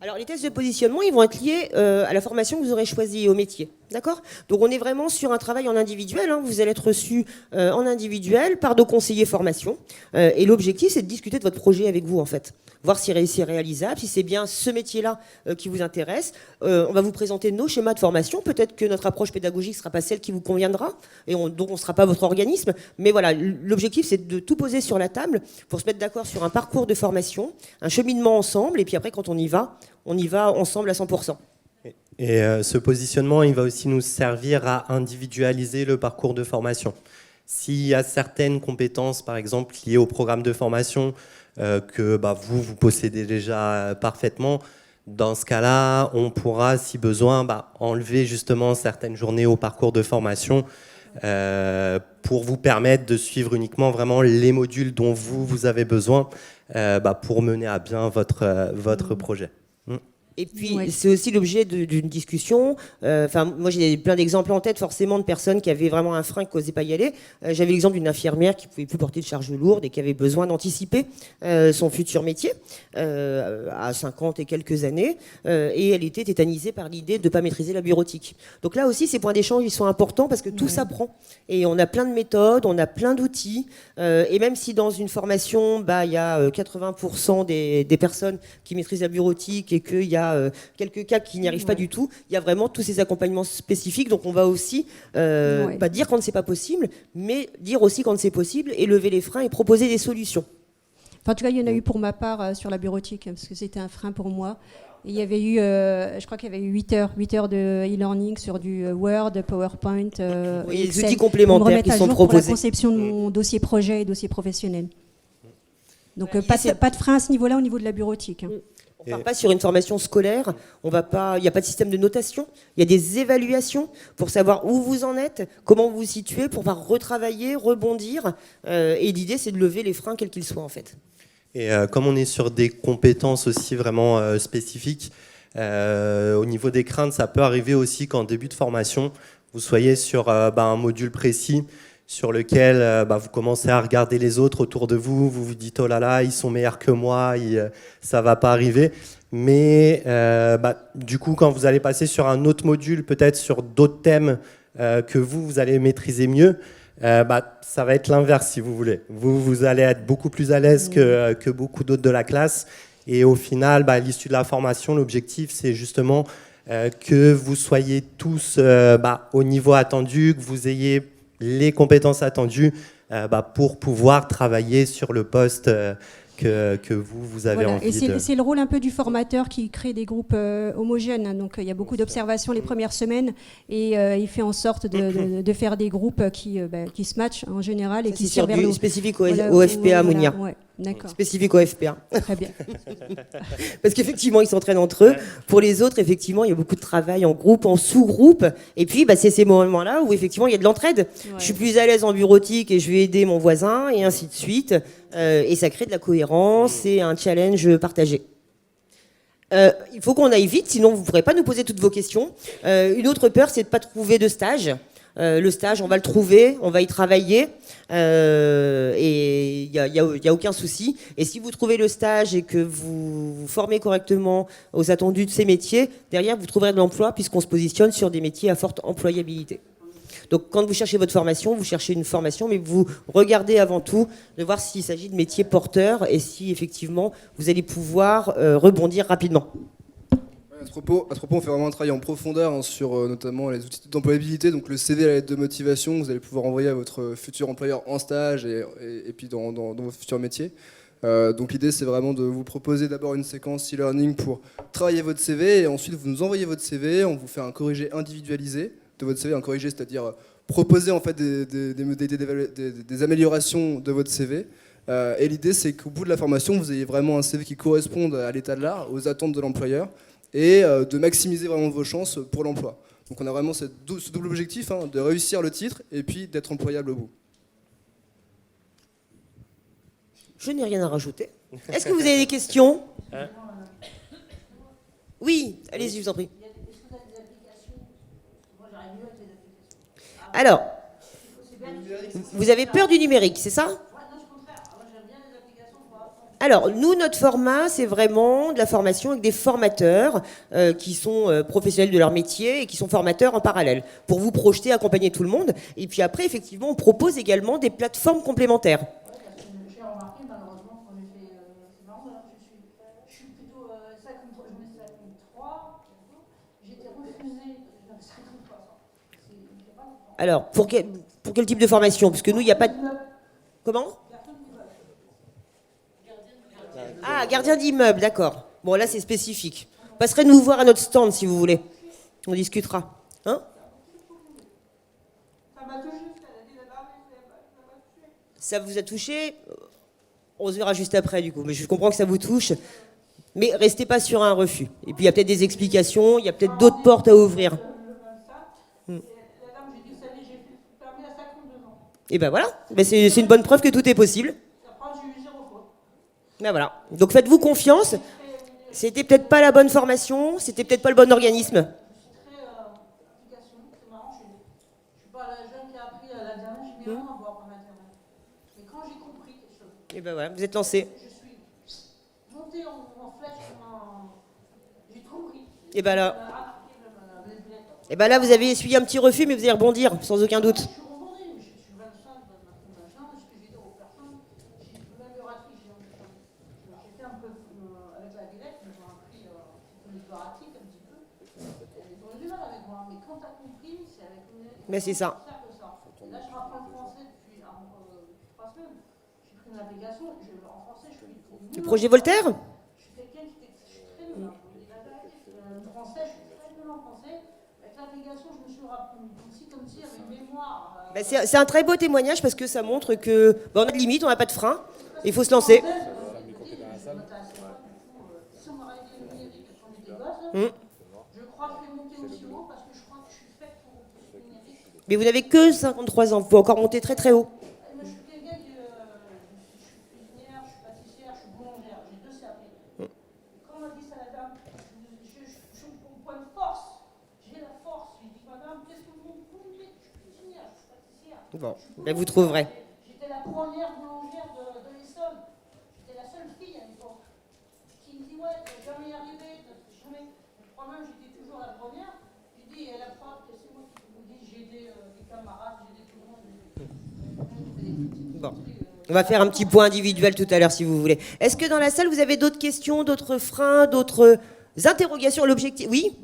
Alors les tests de positionnement, ils vont être liés à la formation que vous aurez choisie, au métier. D'accord ? Donc on est vraiment sur un travail en individuel. Hein. Vous allez être reçu en individuel par nos conseillers formation. Et l'objectif, c'est de discuter de votre projet avec vous, en fait. Voir si c'est réalisable, si c'est bien ce métier-là qui vous intéresse. On va vous présenter nos schémas de formation. Peut-être que notre approche pédagogique ne sera pas celle qui vous conviendra. Et donc on ne sera pas votre organisme. Mais voilà, l'objectif, c'est de tout poser sur la table pour se mettre d'accord sur un parcours de formation, un cheminement ensemble. Et puis après, quand on y va ensemble à 100%. Et ce positionnement, il va aussi nous servir à individualiser le parcours de formation. S'il y a certaines compétences, par exemple, liées au programme de formation que vous possédez déjà parfaitement, dans ce cas-là, on pourra, si besoin, enlever justement certaines journées au parcours de formation pour vous permettre de suivre uniquement vraiment les modules dont vous avez besoin pour mener à bien votre projet. Et puis, c'est aussi l'objet d'une discussion. Moi, j'ai plein d'exemples en tête, forcément, de personnes qui avaient vraiment un frein, qui n'osaient pas y aller. J'avais l'exemple d'une infirmière qui ne pouvait plus porter de charges lourdes et qui avait besoin d'anticiper son futur métier à 50 et quelques années. Et elle était tétanisée par l'idée de ne pas maîtriser la bureautique. Donc là aussi, ces points d'échange, ils sont importants parce que tout s'apprend. Et on a plein de méthodes, on a plein d'outils. Et même si dans une formation, il y a 80% des personnes qui maîtrisent la bureautique et qu'il y a quelques cas qui n'y arrivent pas du tout, il y a vraiment tous ces accompagnements spécifiques. Donc on va aussi pas dire quand c'est pas possible, mais dire aussi quand c'est possible et lever les freins et proposer des solutions. En tout cas, il y en a eu pour ma part sur la bureautique, parce que c'était un frein pour moi. Et il y avait eu, je crois qu'il y avait eu 8 heures de e-learning sur du Word, PowerPoint, oui, Excel, les outils complémentaires qui sont proposés pour la conception de mon dossier projet et dossier professionnel. Donc pas de frein à ce niveau-là au niveau de la bureautique. On ne part pas sur une formation scolaire, il n'y a pas de système de notation, il y a des évaluations pour savoir où vous en êtes, comment vous vous situez, pour pouvoir retravailler, rebondir. Et l'idée, c'est de lever les freins, quels qu'ils soient, en fait. Et comme on est sur des compétences aussi vraiment spécifiques, au niveau des craintes, ça peut arriver aussi qu'en début de formation, vous soyez sur un module précis sur lequel vous commencez à regarder les autres autour de vous, vous vous dites « oh là là, ils sont meilleurs que moi, ça ne va pas arriver ». Mais du coup, quand vous allez passer sur un autre module, peut-être sur d'autres thèmes que vous allez maîtriser mieux, ça va être l'inverse si vous voulez. Vous allez être beaucoup plus à l'aise que beaucoup d'autres de la classe. Et au final, à l'issue de la formation, l'objectif, c'est justement que vous soyez tous au niveau attendu, que vous ayez les compétences attendues pour pouvoir travailler sur le poste que vous avez envie de... C'est le rôle un peu du formateur qui crée des groupes homogènes. Hein. Donc il y a beaucoup d'observations les premières semaines et il fait en sorte de faire des groupes qui se matchent en général et qui tirent vers le haut. Spécifique au FPA, Mounia. Ouais, d'accord. Spécifique au FPA. Très bien. Parce qu'effectivement, ils s'entraînent entre eux. Pour les autres, effectivement, il y a beaucoup de travail en groupe, en sous-groupe. Et puis, c'est ces moments-là où, effectivement, il y a de l'entraide. Ouais. Je suis plus à l'aise en bureautique et je vais aider mon voisin, et ainsi de suite. Et ça crée de la cohérence et un challenge partagé. Il faut qu'on aille vite, sinon vous ne pourrez pas nous poser toutes vos questions. Une autre peur, c'est de ne pas trouver de stage. Le stage, on va le trouver, on va y travailler, et il n'y a aucun souci. Et si vous trouvez le stage et que vous vous formez correctement aux attendus de ces métiers, derrière, vous trouverez de l'emploi puisqu'on se positionne sur des métiers à forte employabilité. Donc quand vous cherchez votre formation, vous cherchez une formation, mais vous regardez avant tout de voir s'il s'agit de métiers porteurs et si effectivement vous allez pouvoir rebondir rapidement. À ce propos, on fait vraiment un travail en profondeur sur notamment les outils d'employabilité, donc le CV à la lettre de motivation que vous allez pouvoir envoyer à votre futur employeur en stage et puis dans vos futurs métiers. Donc l'idée c'est vraiment de vous proposer d'abord une séquence e-learning pour travailler votre CV et ensuite vous nous envoyez votre CV, on vous fait un corrigé individualisé de votre CV, un corrigé c'est-à-dire proposer en fait des améliorations de votre CV. Et l'idée c'est qu'au bout de la formation vous ayez vraiment un CV qui corresponde à l'état de l'art, aux attentes de l'employeur et de maximiser vraiment vos chances pour l'emploi. Donc on a vraiment ce double objectif, de réussir le titre et puis d'être employable au bout. Je n'ai rien à rajouter. Est-ce que vous avez des questions ? Oui, allez-y, je vous en prie. Alors, vous avez peur du numérique, c'est ça ? Alors, nous, notre format, c'est vraiment de la formation avec des formateurs qui sont professionnels de leur métier et qui sont formateurs en parallèle, pour vous projeter, accompagner tout le monde. Et puis après, effectivement, on propose également des plateformes complémentaires. J'ai remarqué, malheureusement, quand j'ai fait... c'est marrant, je suis plutôt 53, je mets 53, j'ai été refusée dans 53. Alors, pour quel type de formation ? Parce que nous, il n'y a pas de... Comment ? Ah, gardien d'immeuble, d'accord. Bon, là, c'est spécifique. Vous passerez nous voir à notre stand, si vous voulez. On discutera. Hein ? Ça vous a touché ? On se verra juste après, du coup. Mais je comprends que ça vous touche. Mais restez pas sur un refus. Et puis, il y a peut-être des explications, il y a peut-être d'autres portes à ouvrir. Et ben voilà. Ben c'est une bonne preuve que tout est possible. Ben voilà. Donc faites-vous confiance. C'était peut-être pas la bonne formation, c'était peut-être pas le bon organisme. Et ben voilà, vous êtes lancé. Et ben là, vous avez essuyé un petit refus, mais vous allez rebondir, sans aucun doute. Mais c'est ça. Là, je rapprends le français depuis 3 semaines. J'ai pris une application, en français, je suis nul. Le projet Voltaire ? Je suis quelqu'un qui est très nul. Le français, je suis très nul en français. Avec l'application, je me suis rappelé comme si, avec une mémoire. C'est un très beau témoignage parce que ça montre que on a de limite, on n'a pas de frein. Il faut se lancer. Si on m'aurait dit le numérique quand on était gosse, je crois que je vais monter aussi haut parce que je crois que je suis faite pour le numérique. Mais vous n'avez que 53 ans, vous pouvez encore monter très très haut. Je suis quelqu'un qui... je suis cuisinière, je suis pâtissière, je suis boulangère, j'ai 2 CAP. Quand on m'a dit ça à la dame, je suis au point de force, j'ai la force. J'ai dit, madame, qu'est-ce que vous voulez ? Je suis cuisinière, je suis pâtissière. Bon, ben vous trouverez. J'étais la première boulangère de l'Essonne. J'étais la seule fille à l'époque. Qui me dit, ouais, tu vas jamais y arriver, jamais. Le problème, j'étais toujours la première. J'ai dit, la preuve que c'est moi qui vous dis, j'ai des camarades, j'ai des tout le monde. Bon. On va faire un petit point individuel tout à l'heure si vous voulez. Est-ce que dans la salle, vous avez d'autres questions, d'autres freins, d'autres interrogations ? L'objectif... Oui ?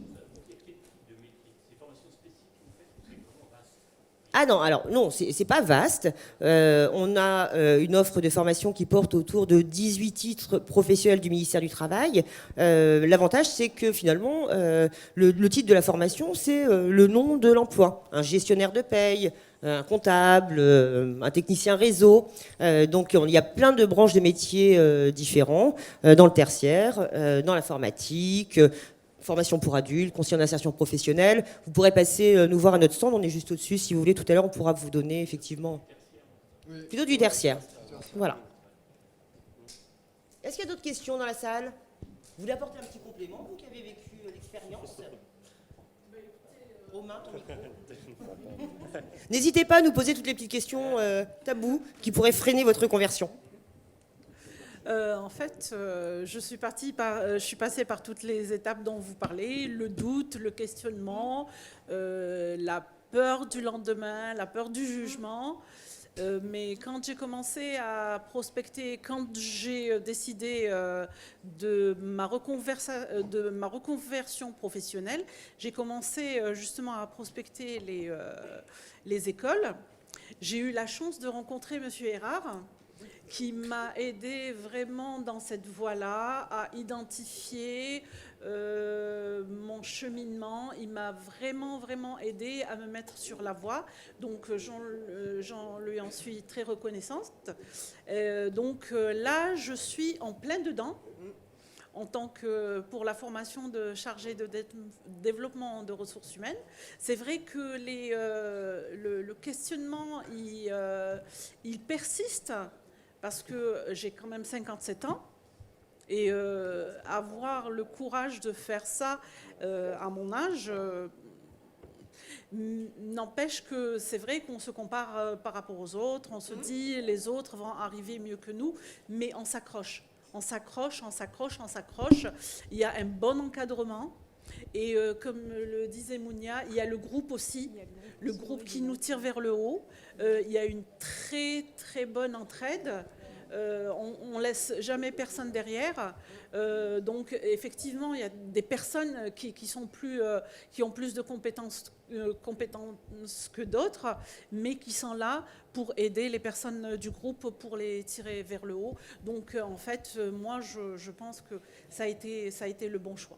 Ah non, alors non, c'est pas vaste. On a une offre de formation qui porte autour de 18 titres professionnels du ministère du Travail. L'avantage, c'est que finalement, le titre de la formation, c'est le nom de l'emploi. Un gestionnaire de paye, un comptable, un technicien réseau. Donc il y a plein de branches de métiers différents dans le tertiaire, dans l'informatique, formation pour adultes, conseiller en insertion professionnelle. Vous pourrez passer nous voir à notre stand, on est juste au-dessus. Si vous voulez, tout à l'heure, on pourra vous donner effectivement plutôt du tertiaire. Voilà. Est-ce qu'il y a d'autres questions dans la salle ? Vous voulez apporter un petit complément, vous qui avez vécu l'expérience? Romain, ton micro. N'hésitez pas à nous poser toutes les petites questions tabous qui pourraient freiner votre conversion. En fait, je suis passée par toutes les étapes dont vous parlez, le doute, le questionnement, la peur du lendemain, la peur du jugement. Mais quand j'ai commencé à prospecter, quand j'ai décidé de ma reconversion professionnelle, j'ai commencé justement à prospecter les écoles. J'ai eu la chance de rencontrer M. Erard, qui m'a aidé vraiment dans cette voie-là, à identifier mon cheminement. Il m'a vraiment aidé à me mettre sur la voie. Donc j'en lui en suis très reconnaissante. Donc là, je suis en plein dedans, en tant que pour la formation de chargée de développement de ressources humaines. C'est vrai que le questionnement, il persiste, parce que j'ai quand même 57 ans, et avoir le courage de faire ça à mon âge n'empêche que c'est vrai qu'on se compare par rapport aux autres, on se dit les autres vont arriver mieux que nous, mais on s'accroche. On s'accroche. Il y a un bon encadrement. Et comme le disait Mounia, il y a le groupe aussi, le groupe qui nous tire vers le haut. Il y a une très bonne entraide. On ne laisse jamais personne derrière. Donc effectivement, il y a des personnes qui ont plus de compétences que d'autres, mais qui sont là pour aider les personnes du groupe, pour les tirer vers le haut. Donc en fait, moi, je pense que ça a été le bon choix.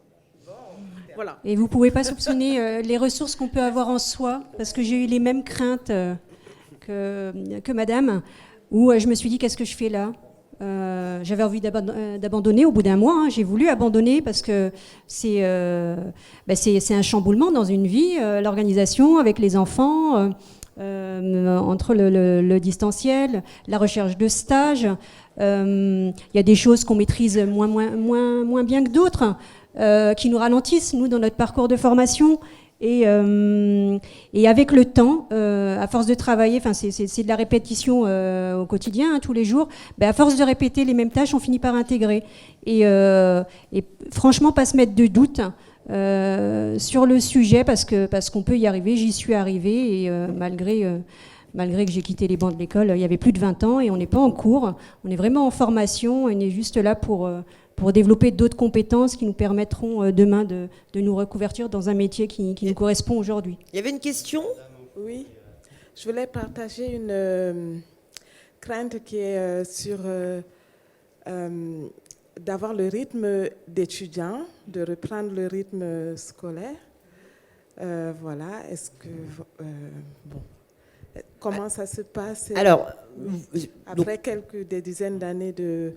Voilà. Et vous ne pouvez pas soupçonner les ressources qu'on peut avoir en soi, parce que j'ai eu les mêmes craintes que madame, où je me suis dit, qu'est-ce que je fais là ? J'avais envie d'abandonner au bout d'un mois. J'ai voulu abandonner parce que c'est un chamboulement dans une vie, l'organisation avec les enfants, entre le distanciel, la recherche de stage. Il y a des choses qu'on maîtrise moins bien que d'autres, qui nous ralentissent, nous, dans notre parcours de formation. Et avec le temps, à force de travailler, c'est de la répétition au quotidien, tous les jours, à force de répéter les mêmes tâches, on finit par intégrer. Et franchement, pas se mettre de doute sur le sujet, parce qu'on peut y arriver. J'y suis arrivée, et malgré que j'ai quitté les bancs de l'école il y avait plus de 20 ans, et on n'est pas en cours, on est vraiment en formation, on est juste là pour développer d'autres compétences qui nous permettront demain de nous reconvertir dans un métier qui nous correspond aujourd'hui. Il y avait une question ? Oui, je voulais partager une crainte qui est sur d'avoir le rythme d'étudiant, de reprendre le rythme scolaire. Voilà, est-ce que... comment ça se passe après des dizaines d'années de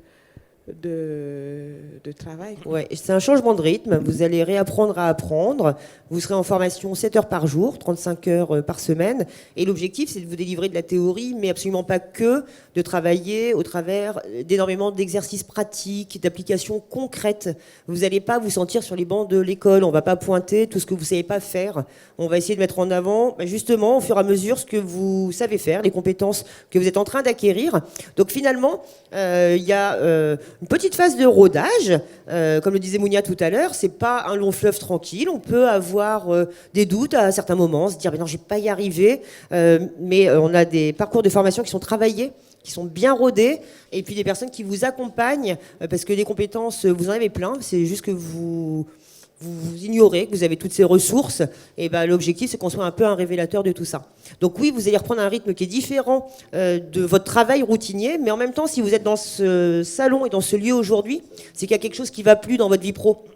travail. Ouais, c'est un changement de rythme. Vous allez réapprendre à apprendre. Vous serez en formation 7 heures par jour, 35 heures par semaine. Et l'objectif, c'est de vous délivrer de la théorie, mais absolument pas que, de travailler au travers d'énormément d'exercices pratiques, d'applications concrètes. Vous n'allez pas vous sentir sur les bancs de l'école. On ne va pas pointer tout ce que vous ne savez pas faire. On va essayer de mettre en avant, justement, au fur et à mesure, ce que vous savez faire, les compétences que vous êtes en train d'acquérir. Donc finalement, il y a une petite phase de rodage, comme le disait Mounia tout à l'heure. C'est pas un long fleuve tranquille. On peut avoir des doutes à certains moments, se dire mais non, je vais pas y arriver. Mais on a des parcours de formation qui sont travaillés, qui sont bien rodés, et puis des personnes qui vous accompagnent, parce que des compétences, vous en avez plein. C'est juste que vous ignorez que vous avez toutes ces ressources. Et l'objectif, c'est qu'on soit un peu un révélateur de tout ça. Donc oui, vous allez reprendre un rythme qui est différent de votre travail routinier, mais en même temps, si vous êtes dans ce salon et dans ce lieu aujourd'hui, c'est qu'il y a quelque chose qui ne va plus dans votre vie pro.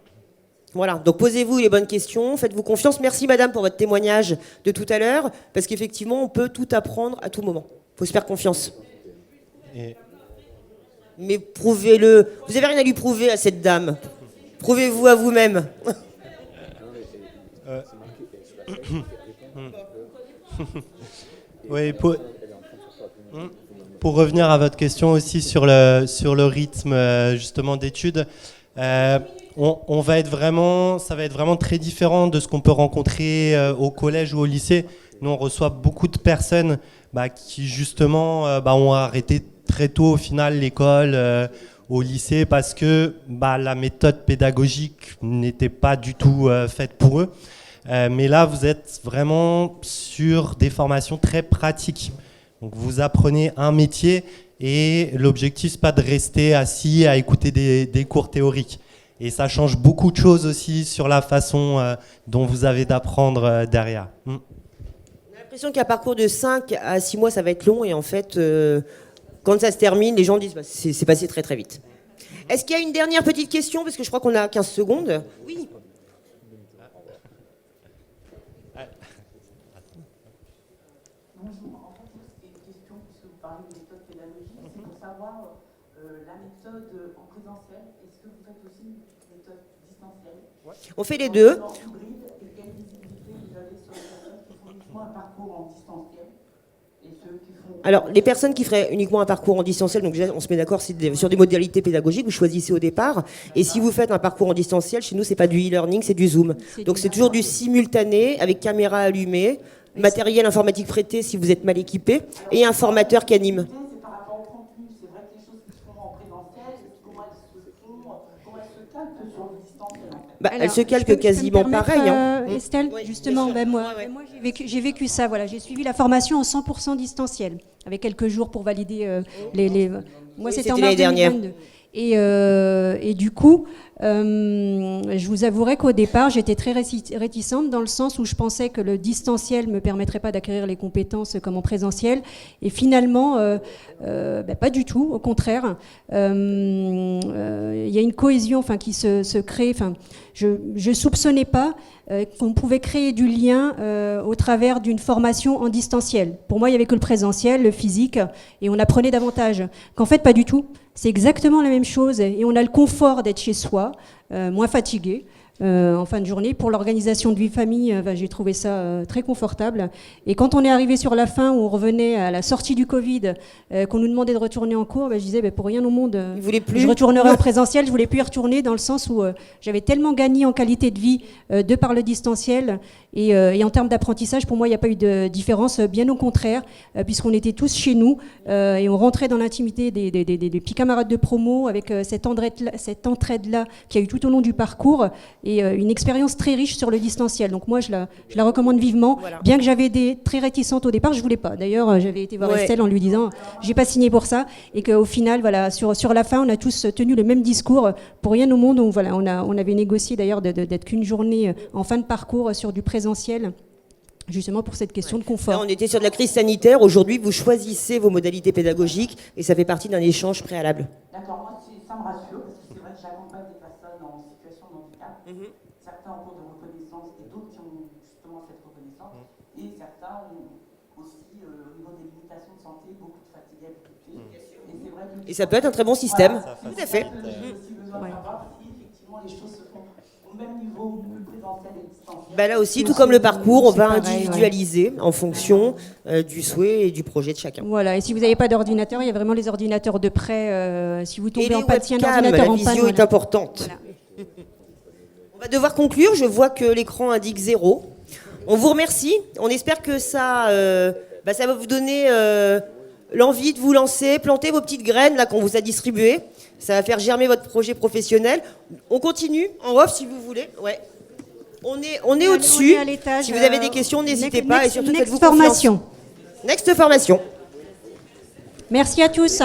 Voilà, donc posez-vous les bonnes questions, faites-vous confiance. Merci madame pour votre témoignage de tout à l'heure, parce qu'effectivement, on peut tout apprendre à tout moment. Il faut se faire confiance. Mais prouvez-le. Vous n'avez rien à lui prouver à cette dame. Prouvez-vous à vous-même. Oui, pour revenir à votre question aussi sur le rythme justement d'études, On va être vraiment, ça va être vraiment très différent de ce qu'on peut rencontrer au collège ou au lycée. Nous, on reçoit beaucoup de personnes qui justement ont arrêté très tôt au final l'école, au lycée, parce que la méthode pédagogique n'était pas du tout faite pour eux. Mais là, vous êtes vraiment sur des formations très pratiques. Donc, vous apprenez un métier et l'objectif, c'est pas de rester assis à écouter des cours théoriques. Et ça change beaucoup de choses aussi sur la façon dont vous avez d'apprendre derrière. On a l'impression qu'un parcours de 5 à 6 mois, ça va être long. Et en fait, quand ça se termine, les gens disent c'est passé très très vite. Est-ce qu'il y a une dernière petite question? Parce que je crois qu'on a 15 secondes. Oui. Bonjour. En fait, c'est une question, puisque vous parlez de méthode pédagogique, c'est pour savoir la méthode en présentiel. Est-ce que vous faites aussi une méthode distancielle? On fait les deux. Et quelle visibilité vous avez sur les personnes qui font uniquement un parcours en distanciel et ceux qui font... Alors, les personnes qui feraient uniquement un parcours en distanciel, donc déjà, on se met d'accord sur des modalités pédagogiques, vous choisissez au départ. Et si vous faites un parcours en distanciel, chez nous, c'est pas du e-learning, c'est du Zoom. Donc, c'est toujours du simultané, avec caméra allumée, matériel informatique prêté si vous êtes mal équipé, et un formateur qui anime. C'est par rapport au contenu. C'est vrai que les choses qui se font en présentiel, comment elles se calquent sur le distanciel, en fait. Elles se calquent quasiment pareil. Estelle, justement, moi j'ai vécu ça. Voilà, j'ai suivi la formation en 100% distanciel, avec quelques jours pour valider les. Moi, c'était en mars 2022. Et du coup, je vous avouerai qu'au départ, j'étais très réticente dans le sens où je pensais que le distanciel ne me permettrait pas d'acquérir les compétences comme en présentiel. Et finalement, pas du tout, au contraire. Il y a une cohésion qui se crée. Je ne soupçonnais pas qu'on pouvait créer du lien au travers d'une formation en distanciel. Pour moi, il n'y avait que le présentiel, le physique, et on apprenait davantage. Qu'en fait, pas du tout. C'est exactement la même chose et on a le confort d'être chez soi, moins fatigué en fin de journée. Pour l'organisation de vie-famille, j'ai trouvé ça très confortable. Et quand on est arrivé sur la fin, où on revenait à la sortie du Covid, qu'on nous demandait de retourner en cours, je disais pour rien au monde, je retournerai en présentiel. Je voulais plus y retourner dans le sens où j'avais tellement gagné en qualité de vie de par le distanciel. Et en termes d'apprentissage, pour moi, il n'y a pas eu de différence, bien au contraire, puisqu'on était tous chez nous et on rentrait dans l'intimité des petits camarades de promo avec cette entraide-là qu'il y a eu tout au long du parcours et une expérience très riche sur le distanciel. Donc moi, je la recommande vivement, bien que j'avais été très réticente au départ, je ne voulais pas. D'ailleurs, j'avais été voir Estelle en lui disant « j'ai pas signé pour ça » et qu'au final, sur la fin, on a tous tenu le même discours. Pour rien au monde, on avait négocié d'ailleurs d'être qu'une journée en fin de parcours sur du présentiel, justement pour cette question de confort. Là, on était sur de la crise sanitaire. Aujourd'hui, vous choisissez vos modalités pédagogiques et ça fait partie d'un échange préalable. D'accord, moi ça me rassure parce que c'est vrai que j'accompagne des personnes en situation de handicap, certains en cours de reconnaissance et d'autres qui ont justement cette reconnaissance, et certains ont aussi au niveau des limitations de santé, beaucoup de fatigue à l'hôpital. Et ça peut être un très bon système. Tout à fait. J'ai aussi besoin de savoir si effectivement les choses se font au même niveau, le présentiel et le distanciel. Là aussi, tout comme le parcours, on va individualiser en fonction du souhait et du projet de chacun. Voilà, et si vous n'avez pas d'ordinateur, il y a vraiment les ordinateurs de prêt. Si vous tombez en panne, si un webcams, ordinateur en la panne, visio est importante. Voilà. On va devoir conclure. Je vois que l'écran indique 0. On vous remercie. On espère que ça va vous donner l'envie de vous lancer, planter vos petites graines là qu'on vous a distribuées. Ça va faire germer votre projet professionnel. On continue en off si vous voulez. Ouais. On est au-dessus. à l'étage, Si vous avez des questions, n'hésitez pas et surtout Next faites-vous confiance. formation. Next formation. Merci à tous.